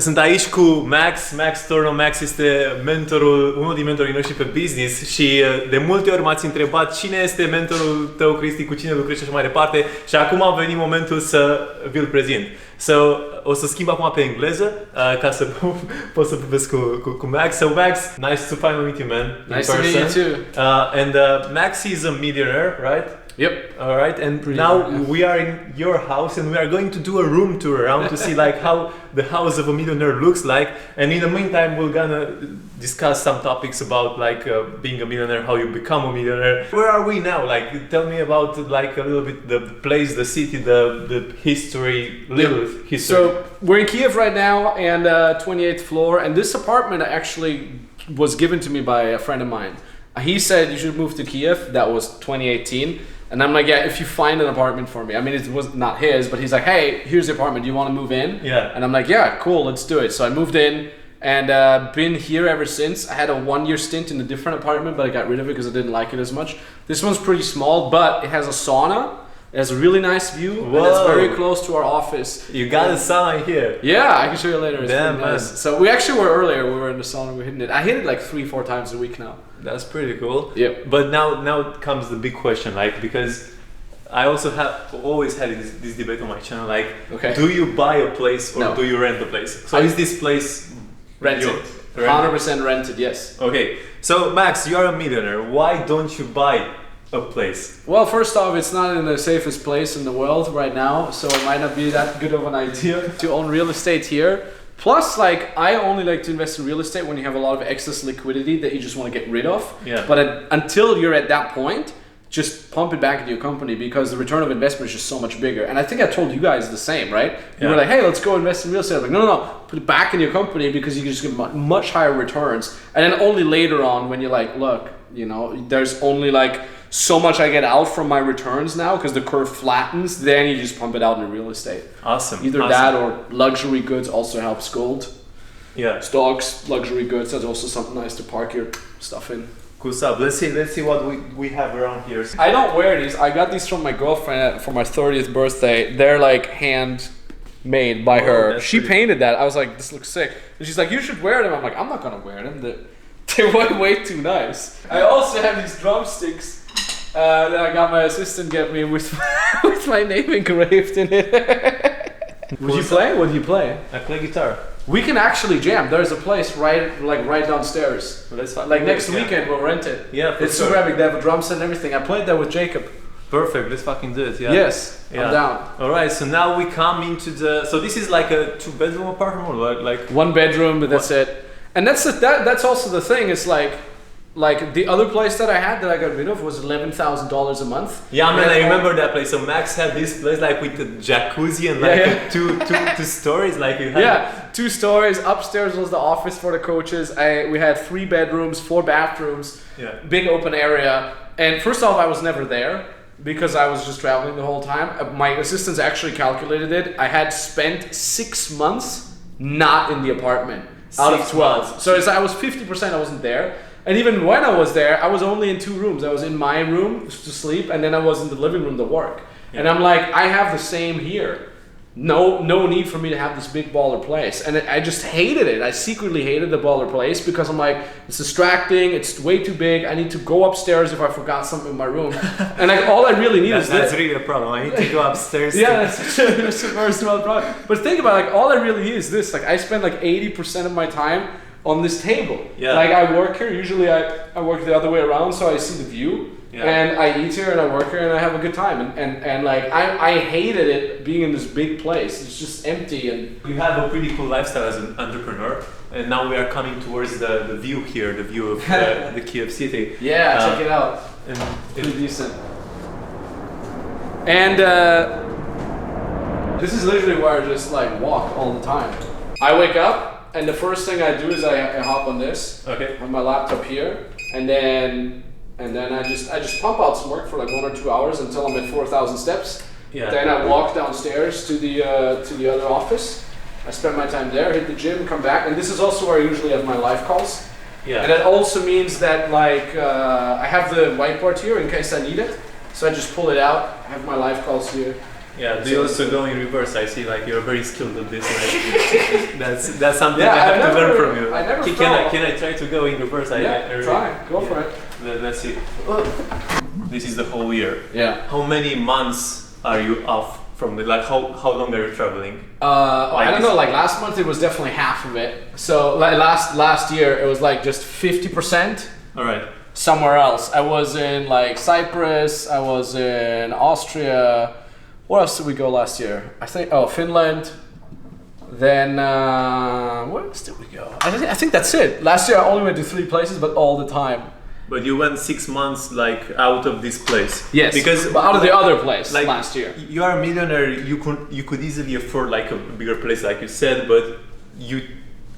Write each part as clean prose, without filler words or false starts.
Sunt aici cu Max Torno. Max este unul din mentorii noștri pe business și de multe ori m-ați întrebat cine este mentorul tău, Cristi, cu cine lucrezi și așa mai departe și acum a venit momentul să vi-l prezint. O să schimb acum pe engleză ca să pot să vorbesc cu Max. So Max, nice to finally meet you, man. Nice to meet you too. And Max is a millionaire, right? Yep. All right, and now we are in your house and we are going to do a room tour around to see like how the house of a millionaire looks like. And in the meantime, we're gonna discuss some topics about like being a millionaire, how you become a millionaire. Where are we now? Like, tell me about like a little bit the place, the city, the history, history. So we're in Kiev right now, and 28th floor. And this apartment actually was given to me by a friend of mine. He said you should move to Kiev. That was 2018. And I'm like, yeah, if you find an apartment for me. I mean, it was not his, but he's like, hey, here's the apartment. Do you want to move in? Yeah. And I'm like, yeah, cool, let's do it. So I moved in and been here ever since. I had a 1-year stint in a different apartment, but I got rid of it because I didn't like it as much. This one's pretty small, but it has a sauna. It has a really nice view. Whoa. And it's very close to our office. You got a sauna here. Yeah, I can show you later. It's damn, nice. So we actually were earlier. We were in the sauna. We're hitting it. I hit it like 3-4 times a week now. That's pretty cool. Yep. But now comes the big question, like, because I also have always had this debate on my channel, like, do you buy a place or do you rent a place? So is this place rented? 100% rented, yes. Okay, so Max, you are a millionaire. Why don't you buy a place? Well, first off, it's not in the safest place in the world right now, so it might not be that good of an idea to own real estate here. Plus, like, I only like to invest in real estate when you have a lot of excess liquidity that you just want to get rid of. Yeah. But until you're at that point, just pump it back into your company because the return of investment is just so much bigger. And I think I told you guys the same, right? You were like, hey, let's go invest in real estate. I'm like, no, put it back in your company because you can just get much higher returns. And then only later on when you're like, look, you know, there's only like so much I get out from my returns now because the curve flattens, then you just pump it out into real estate. Awesome. Either that or luxury goods also helps gold. Yeah. Stocks, luxury goods, that's also something nice to park your stuff in. Cool stuff. Let's see what we have around here. I don't wear these. I got these from my girlfriend for my 30th birthday. They're like handmade by her. She painted that. I was like, this looks sick. And she's like, you should wear them. I'm like, I'm not gonna wear them. They're way too nice. I also have these drumsticks that I got my assistant get me with my name engraved in it. Would you play? What do you play? I play guitar. We can actually jam. There's a place right downstairs. Like next weekend we'll rent it. Yeah, it's super epic. They have a drum set and everything. I played there with Jacob. Perfect. Let's fucking do it. Yeah. Yes. Yeah. I'm down. All right. So now we come into the. So this is like a 2-bedroom apartment, or like 1 bedroom, but that's it. And that's also the thing. It's like the other place that I had that I got rid of was $11,000 a month. Yeah, man, I remember that place. So Max had this place like with the jacuzzi and like two stories, like you had. 2 stories. Upstairs was the office for the coaches. We had 3 bedrooms, 4 bathrooms, big open area. And first off, I was never there because I was just traveling the whole time. My assistants actually calculated it. I had spent 6 months not in the apartment out of 12. So I was 50% I wasn't there. And even when I was there, I was only in 2 rooms. I was in my room to sleep, and then I was in the living room to work. Yeah. And I'm like, I have the same here. No need for me to have this big baller place. And I just hated it. I secretly hated the baller place because I'm like, it's distracting, it's way too big. I need to go upstairs if I forgot something in my room. And like, all I really need is this. That's really a problem. I need to go upstairs. Yeah, that's the first problem. But think about it, like, all I really need is this. Like, I spend like 80% of my time on this table. Yeah. Like, I work here, usually I work the other way around, so I see the view. Yeah. And I eat here and I work here and I have a good time. And like, I hated it being in this big place. It's just empty. And you have a pretty cool lifestyle as an entrepreneur. And now we are coming towards the view here, the view of the Kiev city. Yeah, check it out. And pretty decent. And this is literally where I just like walk all the time. I wake up and the first thing I do is I hop on this. Okay. On my laptop here. And then I just pump out some work for like 1 or 2 hours until I'm at 4,000 steps. Yeah. Then I walk downstairs to the other office. I spend my time there, hit the gym, come back, and this is also where I usually have my live calls. Yeah. And that also means that like I have the whiteboard here in case I need it. So I just pull it out, I have my live calls here. Yeah, do you also go in reverse? I see like you're very skilled at this. Like, that's something I have to learn from you. I never can I try to go in reverse? Try. Go for it. Let's see. This is the whole year. Yeah. How many months are you off from the, like how long are you traveling? I don't know, like last month it was definitely half of it. So like last year it was like just 50%. All right. Somewhere else. I was in like Cyprus, I was in Austria. Where else did we go last year? I think, Finland. Then, where else did we go? I think that's it. Last year I only went to 3 places, but all the time. But you went 6 months like out of this place. Yes, because but out of the other place like, last year. You are a millionaire, you could easily afford like a bigger place like you said, but you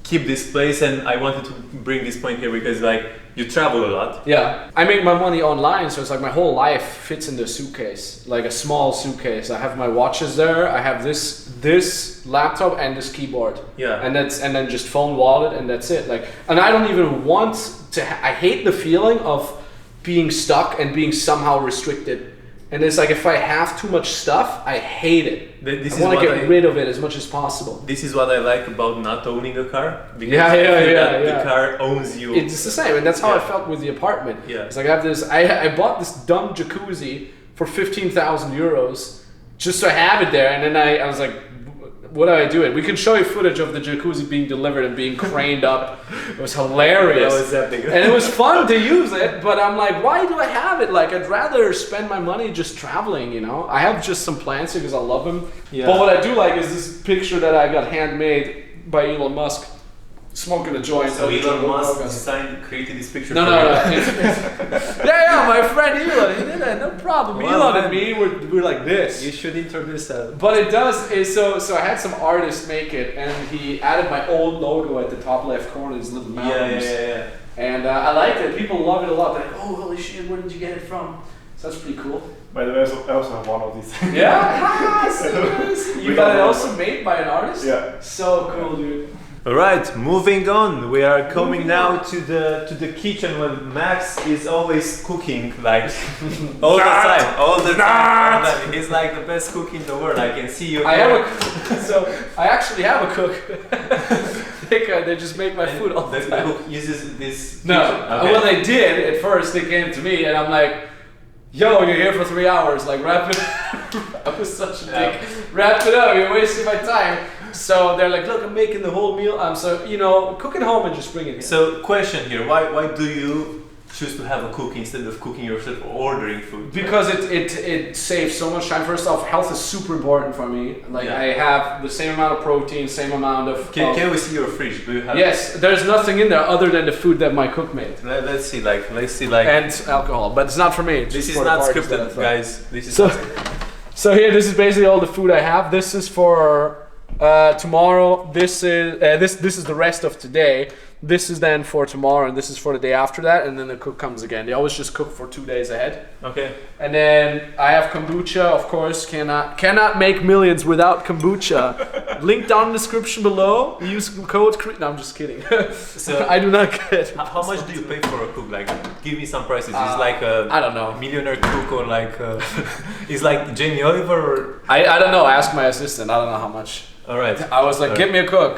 keep this place, and I wanted to bring this point here because like you travel a lot. Yeah, I make my money online, so it's like my whole life fits in the suitcase, like a small suitcase. I have my watches there. I have this laptop and this keyboard. Yeah, and then just phone, wallet, and that's it. Like, and I don't even want to. I hate the feeling of being stuck and being somehow restricted. And it's like if I have too much stuff, I hate it. I want to get rid of it as much as possible. This is what I like about not owning a car. Because the car owns you. It's the same, and that's how I felt with the apartment. Yeah. It's like I have this. I bought this dumb jacuzzi for 15,000 euros just to have it there, and then I was like, what do I do it? We can show you footage of the jacuzzi being delivered and being craned up. It was hilarious. That was epic. And it was fun to use it, but I'm like, why do I have it? Like, I'd rather spend my money just traveling, you know? I have just some plants here because I love them. Yeah. But what I do like is this picture that I got handmade by Elon Musk. Smoking a joint. So Elon Musk created this picture. No. yeah, my friend Elon, he did that, no problem. Well, Elon and me, we're like this. You should introduce that. But it does is so I had some artist make it, and he added my old logo at the top left corner, these little mountains. Yeah. And I liked it. People love it a lot. They're like, oh, holy shit, where did you get it from? So that's pretty cool. By the way, I also have one of these. Yeah? Serious? You got it also made by an artist? Yeah. So cool, dude. All right, moving on. We are coming now to the kitchen where Max is always cooking, like all the time. He's like the best cook in the world. I can see you. I actually have a cook. They just make my food all the time. The cook uses this. No, okay. Well, they did at first. They came to me, and I'm like, yo, you're here for 3 hours. Like, wrap it up. I was such a dick. Wrap it up. You're wasting my time. So they're like, look, I'm making the whole meal. So, cook at home and just bring it here. So, question here, why do you choose to have a cook instead of cooking yourself or ordering food? Because it saves so much time. First off, health is super important for me. Like, I have the same amount of protein, same amount of... Can we see your fridge? Do you have... Yes, there's nothing in there other than the food that my cook made. Let's see. And alcohol, but it's not for me. This is not scripted, guys. This is so here, this is basically all the food I have. This is for... tomorrow. This is the rest of today. This is then for tomorrow, and this is for the day after that, and then the cook comes again. They always just cook for 2 days ahead. Okay. And then I have kombucha, of course. Cannot make millions without kombucha. Link down in the description below. Use code. No, I'm just kidding. So I do not get. How much do you pay for a cook? Like, give me some prices. Is like a I don't know millionaire cook or like is like Jamie Oliver or I don't know. I asked my assistant. I don't know how much. All right. I was like, get me a cook.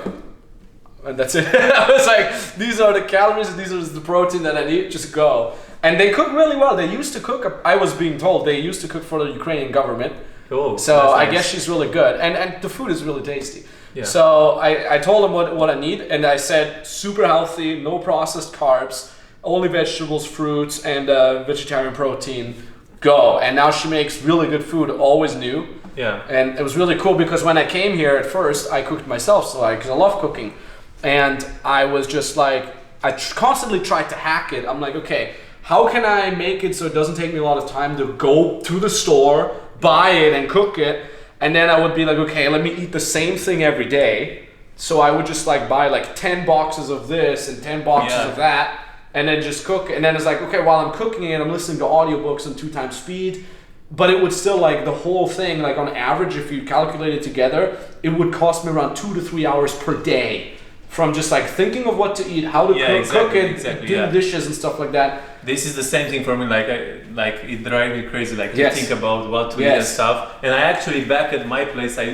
And that's it. I was like, these are the calories, these are the protein that I need, just go. And they cook really well. They used to cook, I was being told, they used to cook for the Ukrainian government. Cool. So I guess she's really good. And the food is really tasty. Yeah. So I told them what I need, and I said, super healthy, no processed carbs, only vegetables, fruits, and vegetarian protein, go. And now she makes really good food, always new. Yeah. And it was really cool because when I came here at first, I cooked myself, because I love cooking. And I was just like, I constantly tried to hack it. I'm like, okay, how can I make it so it doesn't take me a lot of time to go to the store, buy it and cook it? And then I would be like, okay, let me eat the same thing every day. So I would just like buy like 10 boxes of this and 10 boxes of that, and then just cook it. And then it's like, okay, while I'm cooking it, I'm listening to audiobooks on 2 times speed. But it would still, like, the whole thing, like on average, if you calculate it together, it would cost me around 2 to 3 hours per day from just like thinking of what to eat, how to cook it, doing dishes and stuff like that. This is the same thing for me. Like it drives me crazy. Like to think about what to eat and stuff. And I actually back at my place, I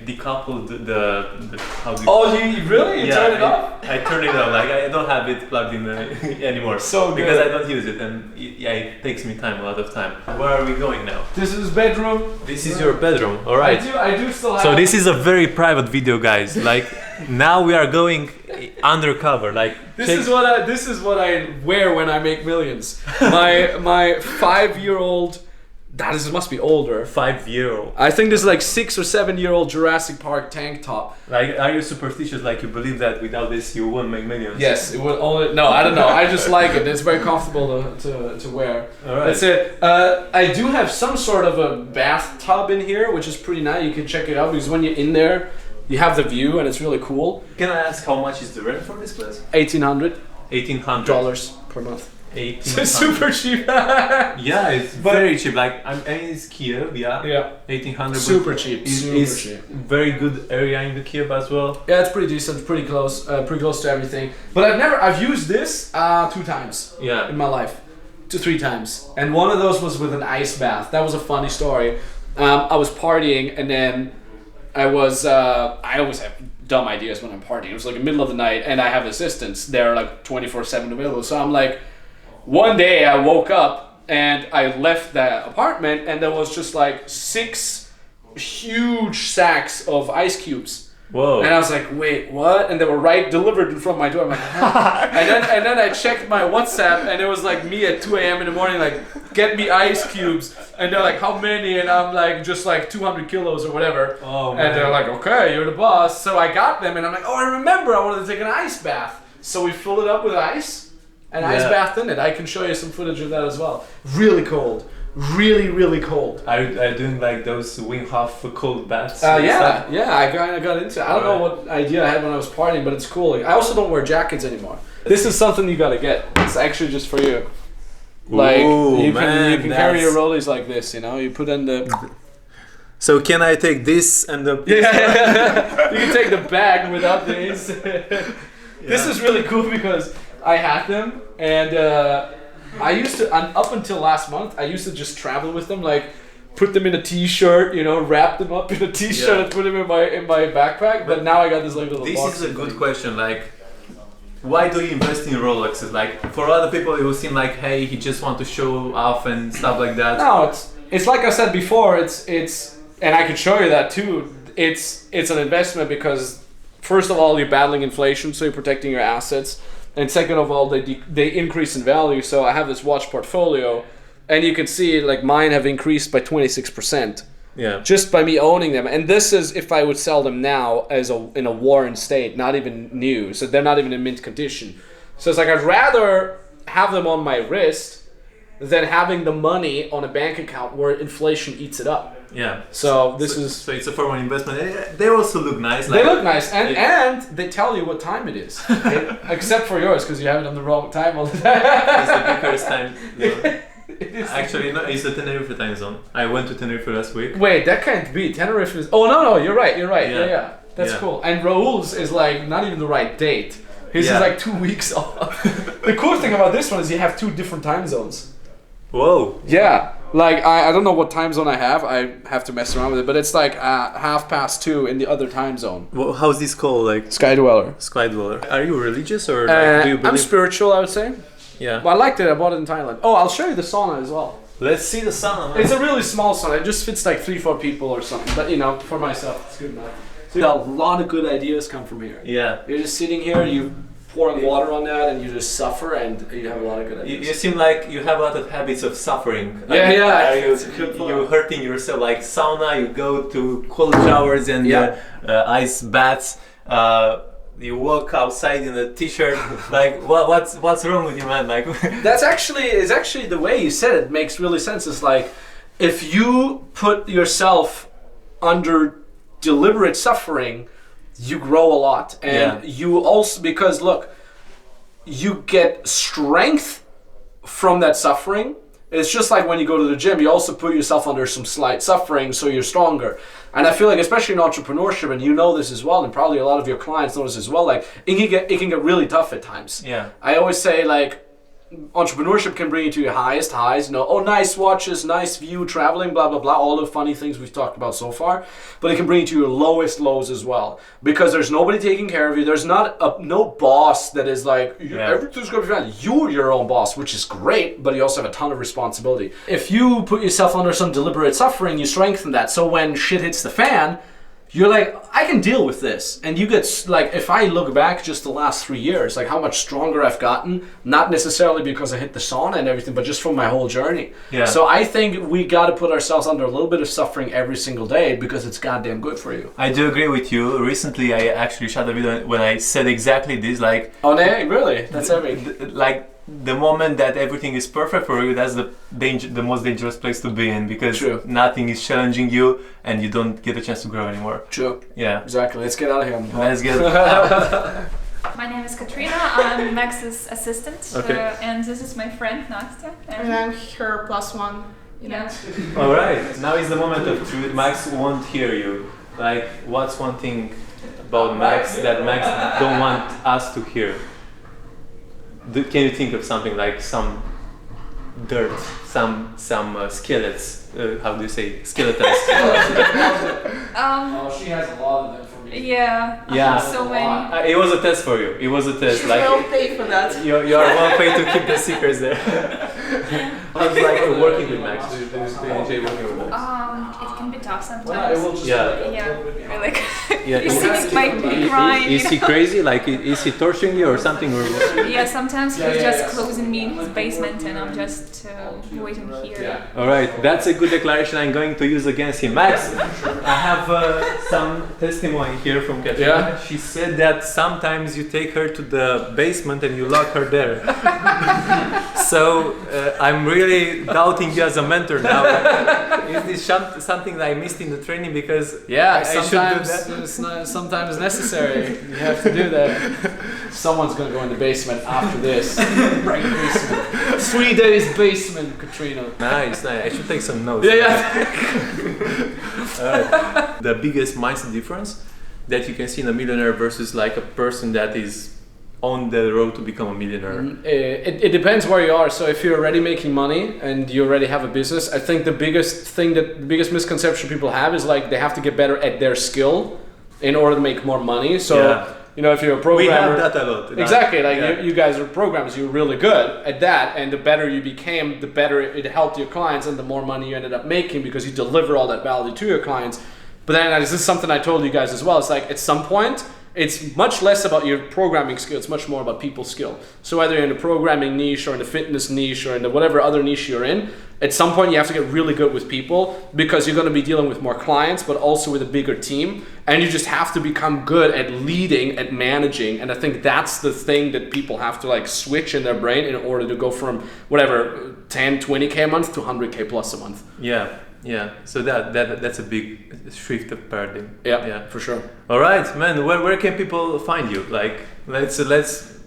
decoupled the how do you? Oh, you really? You turn it off? I turn it off. Like I don't have it plugged in anymore. So good. Because I don't use it, and it takes me time, a lot of time. Where are we going now? This is bedroom. This is your bedroom. All right. I do still have. So this is a very private video, guys. Like now we are going undercover. Like this is what I wear when I make millions. My 5-year-old. This must be older. 5-year-old. I think this is like 6 or 7-year-old Jurassic Park tank top. Like, are you superstitious? Like, you believe that without this you won't make millions? Yes, it will only. No, I don't know. I just like it. It's very comfortable to wear. All right. That's it. I do have some sort of a bathtub in here, which is pretty nice. You can check it out because when you're in there, you have the view and it's really cool. Can I ask how much is the rent for this place? $1,800. $1,800 per month. 1800. Super cheap. Yeah, it's very cheap. Like I mean, it's Kiev, yeah. 1800. Super cheap. It's cheap. Very good area in the Kiev as well. Yeah, it's pretty decent, pretty close to everything. But I've used this 2 times. Yeah. In my life, 3 times, and one of those was with an ice bath. That was a funny story. I was partying, and then I always have dumb ideas when I'm partying. It was like the middle of the night, and I have assistants. They're like 24/7 available. So I'm like. One day I woke up and I left the apartment and there was just like 6 huge sacks of ice cubes. Whoa. And I was like, wait, what? And they were delivered in front of my door. I'm like, and then I checked my WhatsApp and it was like me at 2 a.m. in the morning, like, get me ice cubes. And they're like, how many? And I'm like, just like 200 kilos or whatever. Oh, man. And they're like, okay, you're the boss. So I got them and I'm like, oh, I remember I wanted to take an ice bath. So we filled it up with ice. And ice bath in it. I can show you some footage of that as well. Really cold. Really, really cold. Are you doing like those Wim Hof cold baths? Yeah, I kind of got into it. I don't know what idea I had when I was partying, but it's cool. I also don't wear jackets anymore. This is something you gotta get. It's actually just for you. Like, ooh, you can carry your rollies like this, you know? You put in the... So can I take this and the... Yeah, you can take the bag without these. This is really cool because I had them and I used to, up until last month, I used to just travel with them, like put them in a t-shirt, you know, wrap them up in a t-shirt and put them in my backpack. But now I got this like little box. This is a good question. Like, why do you invest in Rolexes? Like, for other people, it will seem like, hey, he just want to show off and stuff like that. No, it's like I said before. It's and I can show you that too. It's an investment because first of all, you're battling inflation, so you're protecting your assets. And second of all, they increase in value. So I have this watch portfolio, and you can see like mine have increased by 26%. Yeah. Just by me owning them, and this is if I would sell them now in a worn state, not even new. So they're not even in mint condition. So it's like I'd rather have them on my wrist than having the money on a bank account where inflation eats it up. Yeah. So it's a form of investment. They also look nice. They look nice, and they tell you what time it is. Except for yours, because you have it on the wrong time all the time. It's the Bucharest time zone. Actually, no, it's the Tenerife time zone. I went to Tenerife last week. Wait, that can't be. Tenerife is... Oh, no, you're right. Yeah. That's cool. And Raul's is like not even the right date. His is like 2 weeks off. The cool thing about this one is you have 2 different time zones. Whoa. Yeah. Like, I don't know what time zone I have to mess around with it, but it's like 2:30 in the other time zone. Well, how's this called? Like Sky Dweller. Sky Dweller. Are you religious or like, do you believe? I'm spiritual, I would say. Yeah. Well, I liked it. I bought it in Thailand. Oh, I'll show you the sauna as well. Let's see the sauna. Man. It's a really small sauna. It just fits like 3-4 people or something. But you know, for myself, it's good enough. So a lot of good ideas come from here. Yeah. You're just sitting here, you pouring water on that, and you just suffer, and you have a lot of good ideas. You seem like you have a lot of habits of suffering. Yeah. You're hurting yourself. Like sauna, you go to cold showers and ice baths. You walk outside in a t-shirt. Like what's wrong with you, man? Like that's actually the way you said it makes really sense. It's like if you put yourself under deliberate suffering, you grow a lot, and you also, because look, you get strength from that suffering, It's just like when you go to the gym, you also put yourself under some slight suffering so you're stronger. And I feel like, especially in entrepreneurship, and you know this as well, and probably a lot of your clients know this as well, like it can get really tough at times. Yeah. I always say, like, entrepreneurship can bring you to your highest highs, you know, oh, nice watches, nice view, traveling, blah, blah, blah, all the funny things we've talked about so far, but it can bring you to your lowest lows as well, because there's nobody taking care of you. There's no boss that is like, everything's gonna be fine. You're your own boss, which is great, but you also have a ton of responsibility. If you put yourself under some deliberate suffering, you strengthen that, so when shit hits the fan, you're like, I can deal with this. And you get, like, if I look back just the last 3 years, like how much stronger I've gotten, not necessarily because I hit the sauna and everything, but just from my whole journey. Yeah. So I think we got to put ourselves under a little bit of suffering every single day because it's goddamn good for you. I do agree with you. Recently, I actually shot a video when I said exactly this, like... Oh, no, really? That's heavy. Like, the moment that everything is perfect for you, that's the most dangerous place to be in, because nothing is challenging you and you don't get a chance to grow anymore. True. Yeah. Exactly. Let's get out of here. Let's get My name is Katrina. I'm Max's assistant, and this is my friend Nastya. And I'm her +1. You know. All right. Now is the moment of truth. Max won't hear you. Like, what's one thing about Max that Max don't want us to hear? Can you think of something like some dirt, some skeletons? How do you say skeletons? Oh, she has a lot of them for me. Yeah. So many. It was a test for you. It was a test. She's like well paid for that. You are well paid to keep the secrets there. How's like working with Max? Do you enjoy working with Max? It can be tough sometimes. Like Yeah. you see this might grind. Is he crazy? Like, is he torturing you or something? Or Yeah, sometimes he's just closing me in his basement and I'm just waiting here. All right, that's a good declaration I'm going to use against him. Max, I have some testimony here from Katrina. Yeah? She said that sometimes you take her to the basement and you lock her there. So I'm really doubting you as a mentor now. Is this something that I missed in the training? Because I should do that. Sometimes necessary. You have to do that. Someone's gonna go in the basement after this. Right in the basement. 3 days basement, Katrina. Nice. I should take some notes. Alright. The biggest mindset difference that you can see in a millionaire versus like a person that is on the road to become a millionaire? It depends where you are. So if you're already making money and you already have a business, I think the biggest misconception people have is like they have to get better at their skill in order to make more money. So you know, if you're a programmer, we have that a lot. Exactly, like you guys are programmers, you're really good at that, and the better you became, the better it helped your clients and the more money you ended up making because you deliver all that value to your clients. But then this is something I told you guys as well. It's like at some point, it's much less about your programming skill, it's much more about people skill. So whether you're in the programming niche or in the fitness niche or in the whatever other niche you're in, at some point you have to get really good with people because you're going to be dealing with more clients, but also with a bigger team. And you just have to become good at leading, at managing. And I think that's the thing that people have to like switch in their brain in order to go from whatever, 10, 20K a month to 100K plus a month. Yeah, so that's a big shift of paradigm. Yeah, for sure. All right, man. Where can people find you? Like, let's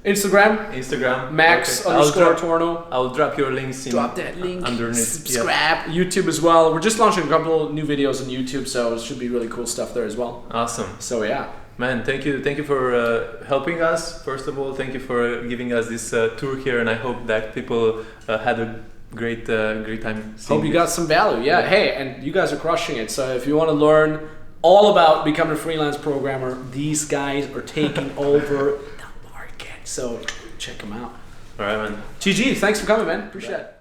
Instagram, Max _ Torno. I'll drop your links in. Drop that link. Underneath. Subscribe. YouTube as well. We're just launching a couple of new videos on YouTube, so it should be really cool stuff there as well. Awesome. So yeah. Man, thank you for helping us. First of all, thank you for giving us this tour here, and I hope that people had a great time. Hope you got some value. Yeah. Hey, and you guys are crushing it. So if you want to learn all about becoming a freelance programmer, these guys are taking over the market. So check them out. All right, man. GG, thanks for coming, man. Appreciate it.